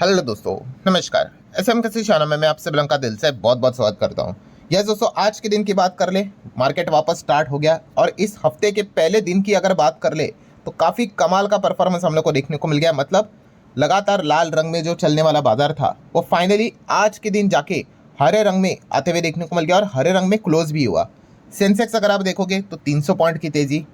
Hello दोस्तों, नमस्कार। SM किसी चैनल में मैं आप सभी लोगों का दिल से बहुत बहुत स्वागत करता हूं। यस दोस्तों, आज के दिन की बात कर ले, मार्केट वापस स्टार्ट हो गया और इस हफ्ते के पहले दिन की अगर बात कर ले तो काफ़ी कमाल का परफॉर्मेंस हम लोग को देखने को मिल गया। मतलब लगातार लाल रंग में जो चलने वाला बाजार था वो फाइनली आज के दिन जाके हरे रंग में आते हुए देखने को मिल गया और हरे रंग में क्लोज भी हुआ। सेंसेक्स अगर आप देखोगे तो 300 पॉइंट की तेज़ी,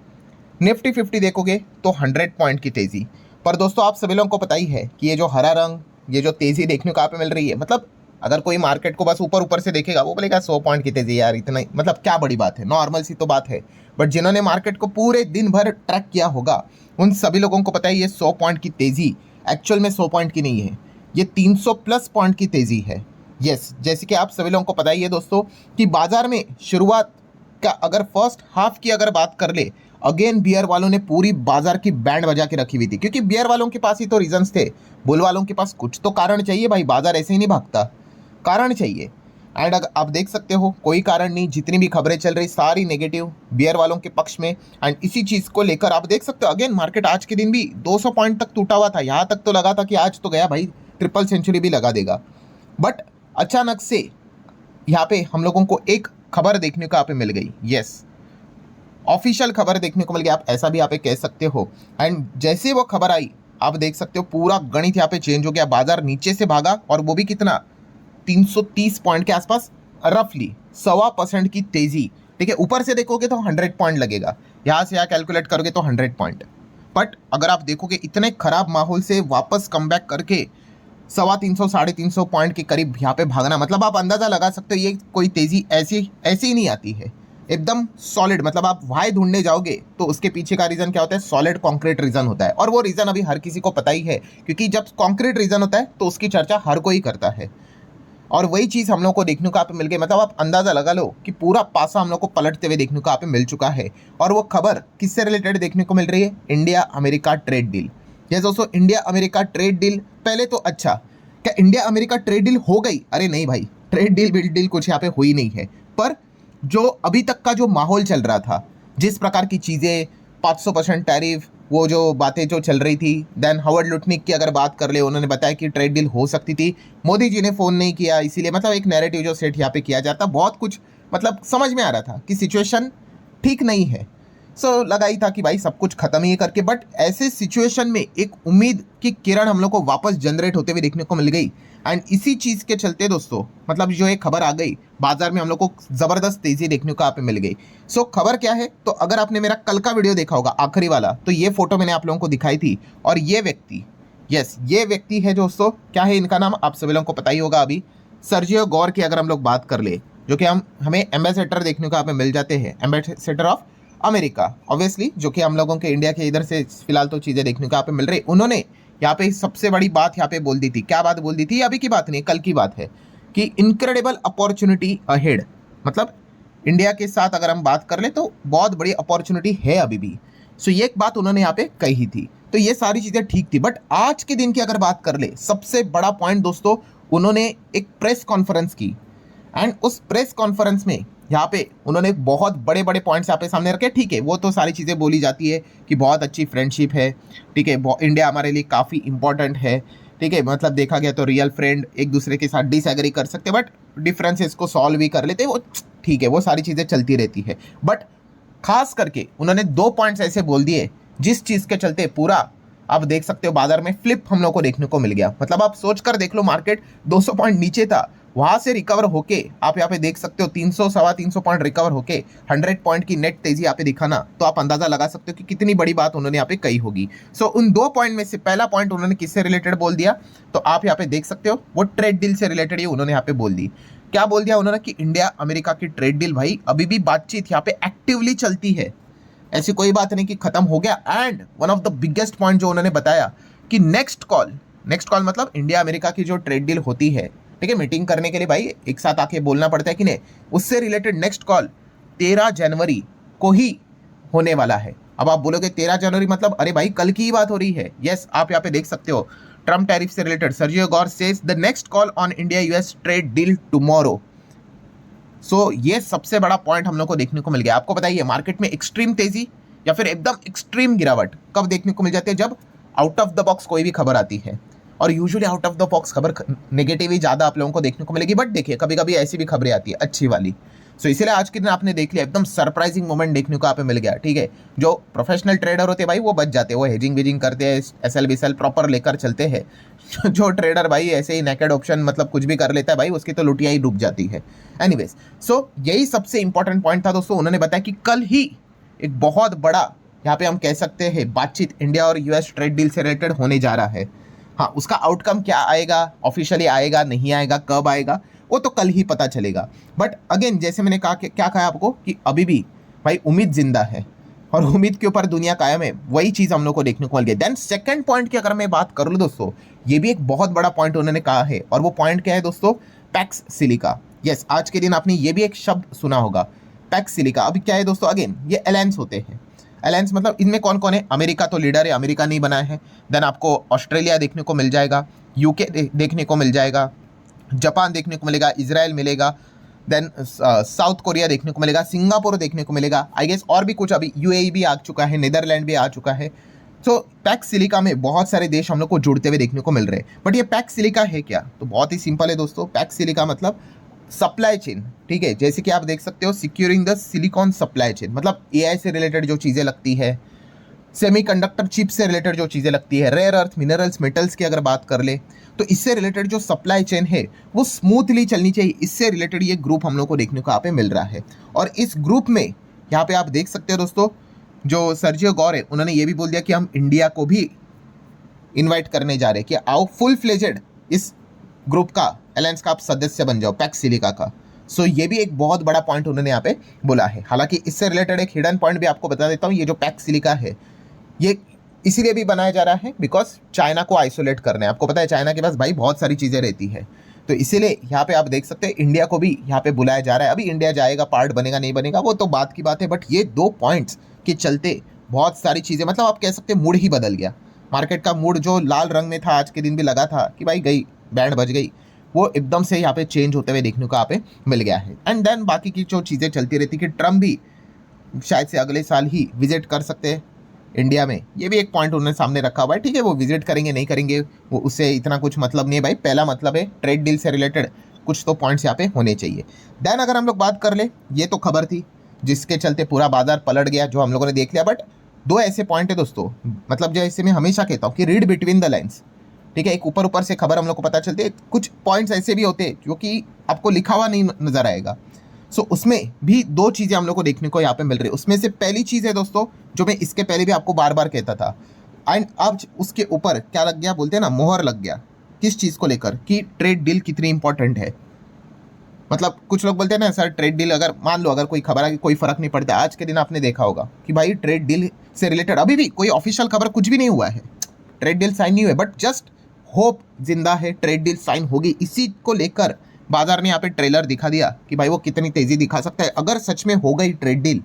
निफ्टी 50 देखोगे तो 100 पॉइंट की तेज़ी। पर दोस्तों आप सभी लोगों को पता ही है कि ये जो हरा रंग, ये जो तेज़ी देखने को आप मिल रही है, मतलब अगर कोई मार्केट को बस ऊपर ऊपर से देखेगा वो बोलेगा 100 पॉइंट की तेज़ी, यार इतना ही, मतलब क्या बड़ी बात है, नॉर्मल सी तो बात है। बट जिन्होंने मार्केट को पूरे दिन भर ट्रैक किया होगा उन सभी लोगों को पता है ये 100 पॉइंट की तेज़ी एक्चुअल में 100 पॉइंट की नहीं है, ये 300 प्लस पॉइंट की तेज़ी है। यस, जैसे कि आप सभी लोगों को पता ही है दोस्तों कि बाजार में शुरुआत का अगर फर्स्ट हाफ की अगर बात कर ले, अगेन बियर वालों ने पूरी बाजार की बैंड बजा के रखी हुई थी, क्योंकि बियर वालों के पास ही तो रीजंस थे। बुल वालों के पास कुछ तो कारण चाहिए भाई, बाजार ऐसे ही नहीं भागता, कारण चाहिए। एंड अगर आप देख सकते हो कोई कारण नहीं, जितनी भी खबरें चल रही सारी नेगेटिव बियर वालों के पक्ष में। एंड इसी चीज़ को लेकर आप देख सकते हो अगेन मार्केट आज के दिन भी 200 पॉइंट तक टूटा हुआ था, यहाँ तक तो लगा था कि आज तो गया भाई, ट्रिपल सेंचुरी भी लगा देगा। बट अचानक से यहाँ पे हम लोगों को एक खबर देखने को यहाँ पे मिल गई। यस, ऑफिशियल खबर देखने को मिल गई, आप ऐसा भी यहाँ पे कह सकते हो। एंड जैसे वो खबर आई आप देख सकते हो पूरा गणित यहाँ पे चेंज हो गया, बाजार नीचे से भागा और वो भी कितना, 330 पॉइंट के आसपास, रफली 1.25% की तेजी। ठीक है, ऊपर से देखोगे तो 100 पॉइंट लगेगा, यहाँ से यहाँ कैलकुलेट करोगे तो 100 पॉइंट। बट अगर आप देखोगे इतने खराब माहौल से वापस कम बैक करके 350 350 पॉइंट के करीब यहाँ पे भागना, मतलब आप अंदाजा लगा सकते हो ये कोई तेजी ऐसी ऐसी ही नहीं आती है, एकदम सॉलिड। मतलब आप वाई ढूंढने जाओगे तो उसके पीछे का रीजन क्या होता है, सॉलिड कॉन्क्रीट रीजन होता है। और वो रीजन अभी हर किसी को पता ही है, क्योंकि जब कॉन्क्रीट रीजन होता है तो उसकी चर्चा हर कोई करता है। और वही चीज़ हम लोग को देखने को आप मिल गई, मतलब आप अंदाजा लगा लो कि पूरा पासा हम लोग को पलटते हुए देखने को आप मिल चुका है। और वो खबर किससे रिलेटेड देखने को मिल रही है, इंडिया अमेरिका ट्रेड डील। ये दोस्तों इंडिया अमेरिका ट्रेड डील, पहले तो अच्छा, क्या इंडिया अमेरिका ट्रेड डील हो गई? अरे नहीं भाई, ट्रेड डील बिल डील कुछ यहाँ पे हुई नहीं है। पर जो अभी तक का जो माहौल चल रहा था, जिस प्रकार की चीज़ें, 500% टैरिफ, वो जो बातें जो चल रही थी, देन हावर्ड लुटनिक की अगर बात कर ले, उन्होंने बताया कि ट्रेड डील हो सकती थी, मोदी जी ने फ़ोन नहीं किया, इसीलिए मतलब एक नैरेटिव जो सेट यहाँ पे किया जाता, बहुत कुछ मतलब समझ में आ रहा था कि सिचुएशन ठीक नहीं है। सो लगा ही था कि भाई सब कुछ खत्म ही करके, बट ऐसे सिचुएशन में एक उम्मीद की किरण हम लोग को वापस जनरेट होते हुए देखने को मिल गई। एंड इसी चीज़ के चलते दोस्तों, मतलब जो एक खबर आ गई बाजार में, हम लोग को ज़बरदस्त तेज़ी देखने को यहाँ पे मिल गई। सो खबर क्या है, तो अगर आपने मेरा कल का वीडियो देखा होगा आखिरी वाला, तो ये फोटो मैंने आप लोगों को दिखाई थी। और ये व्यक्ति, यस ये व्यक्ति है दोस्तों, क्या है इनका नाम, आप सभी लोगों को पता ही होगा अभी, सर्जियो गौर की अगर हम लोग बात कर ले, जो कि हमें एम्बेसडर देखने को यहाँ पे मिल जाते हैं, एम्बेसडर ऑफ अमेरिका ऑब्वियसली, जो कि हम लोगों के इंडिया के इधर से फिलहाल तो चीज़ें देखने को यहाँ पे मिल रही। उन्होंने यहाँ पे सबसे बड़ी बात यहाँ पे बोल दी थी, क्या बात बोल दी थी, अभी की बात नहीं कल की बात है, कि इनक्रेडिबल अपॉर्चुनिटी अहेड, मतलब इंडिया के साथ अगर हम बात कर ले तो बहुत बड़ी अपॉर्चुनिटी है अभी भी। सो ये एक बात उन्होंने यहाँ पे कही थी, तो ये सारी चीज़ें ठीक थी। बट आज के दिन की अगर बात कर ले, सबसे बड़ा पॉइंट दोस्तों, उन्होंने एक प्रेस कॉन्फ्रेंस की। एंड उस प्रेस कॉन्फ्रेंस में यहाँ पे उन्होंने बहुत बड़े बड़े पॉइंट्स यहाँ पे सामने रखे। ठीक है, वो तो सारी चीज़ें बोली जाती है कि बहुत अच्छी फ्रेंडशिप है, ठीक है, इंडिया हमारे लिए काफ़ी इंपॉर्टेंट है, ठीक है, मतलब देखा गया तो रियल फ्रेंड एक दूसरे के साथ डिसएग्री कर सकते बट डिफरेंसेस को सॉल्व भी कर लेते, वो ठीक है, वो सारी चीज़ें चलती रहती है। बट खास करके उन्होंने 2 पॉइंट्स ऐसे बोल दिए जिस चीज़ के चलते पूरा आप देख सकते हो बाजार में फ्लिप हम लोग को देखने को मिल गया। मतलब आप सोच कर देख लो, मार्केट 200 पॉइंट नीचे था, वहां से रिकवर होके आप यहाँ पे देख सकते हो 300 सवा 300 पॉइंट रिकवर होके 100 पॉइंट की नेट तेजी यहाँ पे दिखाना, तो आप अंदाजा लगा सकते हो कि कितनी बड़ी बात उन्होंने यहाँ पे कही होगी। सो उन 2 पॉइंट में से पहला पॉइंट उन्होंने किससे रिलेटेड बोल दिया, तो आप यहाँ पे देख सकते हो वो ट्रेड डील से रिलेटेड ही उन्होंने यहाँ पे बोल दी। क्या बोल दिया उन्होंने कि इंडिया अमेरिका की ट्रेड डील भाई अभी भी बातचीत यहाँ पे एक्टिवली चलती है, ऐसी कोई बात नहीं कि खत्म हो गया। And one of the biggest point जो उन्होंने बताया कि नेक्स्ट कॉल मतलब इंडिया अमेरिका की जो ट्रेड डील होती है, ठीक है, मीटिंग करने के लिए भाई एक साथ आके बोलना पड़ता है कि नहीं, उससे रिलेटेड नेक्स्ट कॉल 13 जनवरी को ही होने वाला है। अब आप बोलोगे 13 जनवरी मतलब अरे भाई कल की ही बात हो रही है। यस, आप यहाँ पे देख सकते हो ट्रम्प टैरिफ से related, Sergio Gor says the next call on India US trade deal tomorrow. So ये सबसे बड़ा पॉइंट हम लोग को देखने को मिल गया। आपको बताइए मार्केट में एक्सट्रीम तेजी या फिर एकदम एक्सट्रीम गिरावट कब देखने को मिल जाती है, जब आउट ऑफ द बॉक्स कोई भी खबर आती है। और usually out of the box खबर नेगेटिव ही ज़्यादा आप लोगों को देखने को मिलेगी, बट देखिए कभी कभी ऐसी भी खबरें आती है अच्छी वाली। सो इसीलिए आज के दिन आपने देख लिया एकदम सरप्राइजिंग मोमेंट देखने को आप मिल गया, ठीक है। जो प्रोफेशनल ट्रेडर होते हैं भाई वो बच जाते हैं, वो हेजिंग वेजिंग करते हैं, एसएल बीएसएल प्रॉपर लेकर चलते हैं। जो ट्रेडर भाई ऐसे ही नेकेड ऑप्शन मतलब कुछ भी कर लेता है भाई, उसकी तो लुटिया ही डूब जाती है। एनीवेज, सो यही सबसे इंपॉर्टेंट पॉइंट था दोस्तों। उन्होंने बताया कि कल ही एक बहुत बड़ा यहाँ पे हम कह सकते हैं बातचीत इंडिया और यूएस ट्रेड डील से रिलेटेड होने जा रहा है। हाँ, उसका आउटकम क्या आएगा, ऑफिशियली आएगा नहीं आएगा, कब आएगा, वो तो कल ही पता चलेगा। बट अगेन जैसे मैंने कहा कि क्या कहा आपको कि अभी भी भाई उम्मीद जिंदा है और उम्मीद के ऊपर दुनिया कायम है, वही चीज़ हम लोग को देखने को मिल गई। देन सेकंड पॉइंट की अगर मैं बात कर लूँ दोस्तों, ये भी एक बहुत बड़ा पॉइंट उन्होंने कहा है, और वो पॉइंट क्या है दोस्तों, पैक्स सिलिका। यस, आज के दिन आपने ये भी एक शब्द सुना होगा, पैक्स सिलिका। अभी क्या है दोस्तों, अगेन ये अलायंस होते हैं। अलायंस मतलब इनमें कौन कौन है, अमेरिका तो लीडर है, अमेरिका नहीं बना है। देन आपको ऑस्ट्रेलिया देखने को मिल जाएगा, यूके देखने को मिल जाएगा, जापान देखने को मिलेगा, इजराइल मिलेगा, देन साउथ कोरिया देखने को मिलेगा, सिंगापुर देखने को मिलेगा, आई गेस और भी कुछ, अभी यूएई भी आ चुका है, नीदरलैंड भी आ चुका है। सो पैक्स सिलिका में बहुत सारे देश हम लोग को जुड़ते हुए देखने को मिल रहे हैं। बट ये पैक्स सिलिका है क्या, तो बहुत ही सिंपल है दोस्तों। पैक्स सिलिका मतलब सप्लाई चेन, ठीक है। जैसे कि आप देख सकते हो, securing the silicon supply chain, मतलब एआई से रिलेटेड जो चीज़ें लगती है, सेमीकंडक्टर चिप से रिलेटेड जो चीज़ें लगती है, रेयर अर्थ मिनरल्स मेटल्स की अगर बात कर ले, तो इससे रिलेटेड जो सप्लाई चेन है वो स्मूथली चलनी चाहिए। इससे रिलेटेड ये ग्रुप हम लोग को देखने को यहाँ पे मिल रहा है। और इस ग्रुप में यहाँ पे आप देख सकते हो दोस्तों, जो सर्जियो गौर है उन्होंने ये भी बोल दिया कि हम इंडिया को भी इन्वाइट करने जा रहे हैं कि आओ फुल फ्लेजेड इस ग्रुप का, अलायंस का आप सदस्य बन जाओ, पैक्स सिलिका का। सो ये भी एक बहुत बड़ा पॉइंट उन्होंने यहाँ पे बोला है। हालांकि इससे रिलेटेड एक हिडन पॉइंट भी आपको बता देता हूँ, ये जो पैक्स सिलिका है ये इसीलिए भी बनाया जा रहा है बिकॉज चाइना को आइसोलेट करना है। आपको पता है चाइना के पास भाई बहुत सारी चीज़ें रहती है, तो इसीलिए यहाँ पे आप देख सकते हैं इंडिया को भी यहाँ पे बुलाया जा रहा है। अभी इंडिया जाएगा, पार्ट बनेगा नहीं बनेगा वो तो बात की बात है, बट ये 2 पॉइंट्स के चलते बहुत सारी चीज़ें, मतलब आप कह सकते हैं मूड ही बदल गया। मार्केट का मूड जो लाल रंग में था आज के दिन भी लगा था कि भाई गई बैंड बज गई, वो एकदम से यहाँ पे चेंज होते हुए देखने को यहाँ पे मिल गया है। एंड देन बाकी की जो चीज़ें चलती रहती कि ट्रम्प भी शायद से अगले साल ही विजिट कर सकते हैं इंडिया में, ये भी एक पॉइंट उन्होंने सामने रखा हुआ है। ठीक है, वो विजिट करेंगे नहीं करेंगे वो उससे इतना कुछ मतलब नहीं है भाई, पहला मतलब है ट्रेड डील से रिलेटेड कुछ तो पॉइंट्स यहाँ पे होने चाहिए। देन अगर हम लोग बात कर ले, ये तो खबर थी जिसके चलते पूरा बाजार पलट गया जो हम लोगों ने देख लिया। बट 2 ऐसे पॉइंट है दोस्तों, मतलब जैसे मैं हमेशा कहता हूँ कि रीड बिटवीन द लाइन्स, ठीक है। एक ऊपर ऊपर से खबर हम लोग को पता चलती है, कुछ पॉइंट्स ऐसे भी होते हैं जो कि आपको लिखा हुआ नहीं नजर आएगा। सो उसमें भी 2 चीज़ें हम लोग को देखने को यहाँ पे मिल रही है। उसमें से पहली चीज़ है दोस्तों, जो मैं इसके पहले भी आपको बार बार कहता था, एंड अब उसके ऊपर क्या लग गया, बोलते हैं ना मोहर लग गया, किस चीज़ को लेकर कि ट्रेड डील कितनी इंपॉर्टेंट है। मतलब कुछ लोग बोलते हैं ना सर ट्रेड डील अगर मान लो अगर कोई खबर आ गई कोई फर्क नहीं पड़ता। आज के दिन आपने देखा होगा कि भाई ट्रेड डील से रिलेटेड अभी भी कोई ऑफिशियल खबर कुछ भी नहीं हुआ है, ट्रेड डील साइन नहीं हुआ, बट जस्ट होप जिंदा है, ट्रेड डील साइन होगी। इसी को लेकर बाजार ने यहाँ पे ट्रेलर दिखा दिया कि भाई वो कितनी तेजी दिखा सकता है। अगर सच में हो गई ट्रेड डील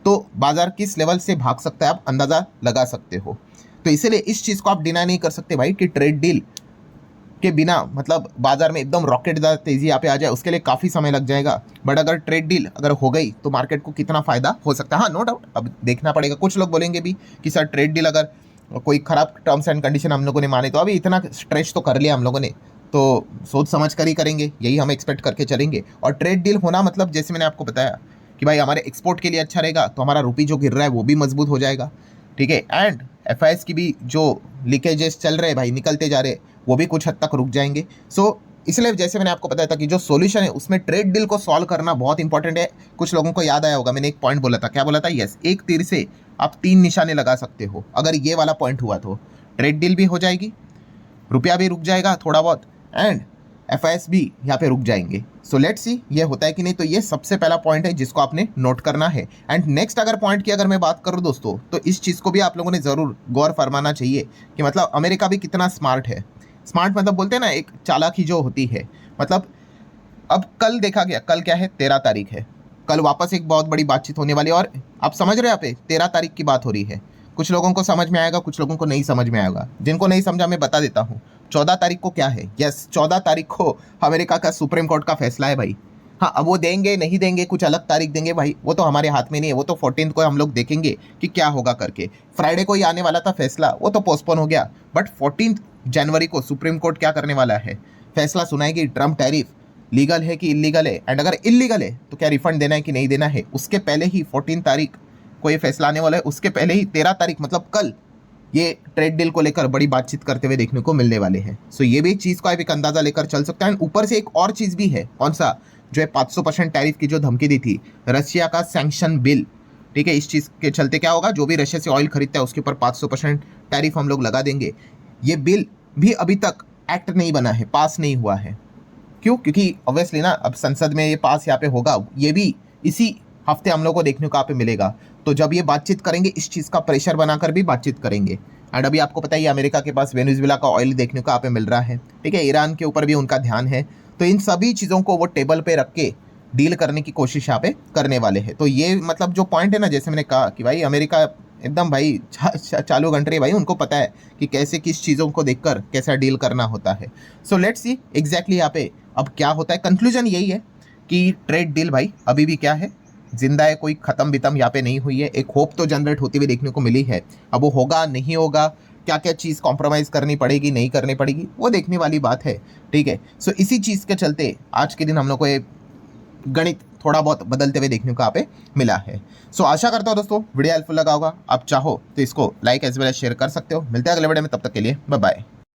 तो बाजार किस लेवल से भाग सकता है आप अंदाज़ा लगा सकते हो। तो इसीलिए इस चीज़ को आप डिनाई नहीं कर सकते भाई कि ट्रेड डील के बिना मतलब बाजार में एकदम रॉकेटदार तेजी यहाँ पे आ जाए, उसके लिए काफ़ी समय लग जाएगा। बट अगर ट्रेड डील अगर हो गई तो मार्केट को कितना फ़ायदा हो सकता है, हाँ नो डाउट अब देखना पड़ेगा। कुछ लोग बोलेंगे भी कि सर ट्रेड डील अगर कोई ख़राब टर्म्स एंड कंडीशन हम लोगों ने माने तो अभी इतना स्ट्रेच तो कर लिया हम लोगों ने, तो सोच समझ कर ही करेंगे, यही हम एक्सपेक्ट करके चलेंगे। और ट्रेड डील होना मतलब जैसे मैंने आपको बताया कि भाई हमारे एक्सपोर्ट के लिए अच्छा रहेगा, तो हमारा रुपी जो गिर रहा है वो भी मजबूत हो जाएगा, ठीक है। एंड एफआईएस की भी जो लीकेजेस चल रहे हैं भाई निकलते जा रहे, वो भी कुछ हद तक रुक जाएंगे। सो इसलिए जैसे मैंने आपको बताया था कि जो सॉल्यूशन है उसमें ट्रेड डील को सॉल्व करना बहुत इंपॉर्टेंट है। कुछ लोगों को याद आया होगा मैंने एक पॉइंट बोला था, क्या बोला था, यस, एक तीर से आप 3 निशाने लगा सकते हो। अगर ये वाला पॉइंट हुआ तो ट्रेड डील भी हो जाएगी, रुपया भी रुक जाएगा थोड़ा बहुत, एंड एफआईएस भी यहाँ पे रुक जाएंगे। सो लेट्स सी ये होता है कि नहीं। तो ये सबसे पहला पॉइंट है जिसको आपने नोट करना है। एंड नेक्स्ट अगर पॉइंट की अगर मैं बात करूँ दोस्तों, तो इस चीज़ को भी आप लोगों ने ज़रूर गौर फरमाना चाहिए कि मतलब अमेरिका भी कितना स्मार्ट है। स्मार्ट मतलब बोलते हैं ना एक चालाकी जो होती है, मतलब अब कल देखा गया, कल क्या है 13 तारीख है, कल वापस एक बहुत बड़ी बातचीत होने वाली है। और आप समझ रहे हैं यहाँ पे 13 तारीख की बात हो रही है। कुछ लोगों को समझ में आएगा, कुछ लोगों को नहीं समझ में आएगा। जिनको नहीं समझा मैं बता देता हूँ। 14 तारीख को क्या है, यस 14 तारीख को अमेरिका का सुप्रीम कोर्ट का फैसला है भाई। हाँ, अब वो देंगे नहीं देंगे, कुछ अलग तारीख देंगे भाई, वो तो हमारे हाथ में नहीं है। वो तो 14 को हम लोग देखेंगे कि क्या होगा करके। फ्राइडे को ही आने वाला था फैसला, वो तो पोस्टपोन हो गया। बट 14 जनवरी को सुप्रीम कोर्ट क्या करने वाला है, फैसला सुनाएगी ट्रम्प टैरिफ लीगल है कि इलीगल है, एंड अगर इलीगल है तो क्या रिफंड देना है कि नहीं देना है। उसके पहले ही 14 तारीख को ये फैसला आने वाला है। उसके पहले ही 13 तारीख मतलब कल ये ट्रेड डील को लेकर बड़ी बातचीत करते हुए देखने को मिलने वाले हैं। सो ये भी चीज़ को आप एक अंदाजा लेकर चल सकते हैं। ऊपर से एक और चीज़ भी है, कौन सा, जो है 500% टैरिफ की जो धमकी दी थी, रशिया का सैंक्शन बिल। ठीक है, इस चीज़ के चलते क्या होगा, जो भी रशिया से ऑयल खरीदता है उसके ऊपर 500% टैरिफ हम लोग लगा देंगे। ये बिल भी अभी तक एक्ट नहीं बना है, पास नहीं हुआ है। क्यों? क्योंकि ऑब्वियसली ना, अब संसद में ये पास यहाँ पे होगा, ये भी इसी हफ्ते हम लोग को देखने को यहाँ पे मिलेगा। तो जब ये बातचीत करेंगे, इस चीज़ का प्रेशर बनाकर भी बातचीत करेंगे। एंड अभी आपको पता ही है, अमेरिका के पास वेनेजुएला का ऑयल देखने को यहाँ पे मिल रहा है। ठीक है, ईरान के ऊपर भी उनका ध्यान है। तो इन सभी चीज़ों को वो टेबल पे रख के डील करने की कोशिश यहाँ पे करने वाले हैं। तो ये मतलब जो पॉइंट है ना, जैसे मैंने कहा कि भाई अमेरिका एकदम भाई चालू कंट्री है भाई, उनको पता है कि कैसे किस चीज़ों को देखकर कैसा डील करना होता है। सो लेट्स सी एग्जैक्टली यहाँ पे अब क्या होता है। कंक्लूजन यही है कि ट्रेड डील भाई अभी भी क्या है, जिंदा है, कोई खत्म बितम यहाँ पे नहीं हुई है। एक होप तो जनरेट होती हुई देखने को मिली है। अब वो होगा नहीं होगा, क्या क्या चीज़ कॉम्प्रोमाइज़ करनी पड़ेगी नहीं करनी पड़ेगी, वो देखने वाली बात है। ठीक है, सो इसी चीज़ के चलते आज के दिन हम लोग को ये गणित थोड़ा बहुत बदलते हुए देखने को यहाँ पे मिला है। सो आशा करता हूँ दोस्तों वीडियो हेल्पफुल लगा होगा। आप चाहो तो इसको like as well as share कर सकते हो। मिलते हैं अगले वीडियो में, तब तक के लिए बाय बाय।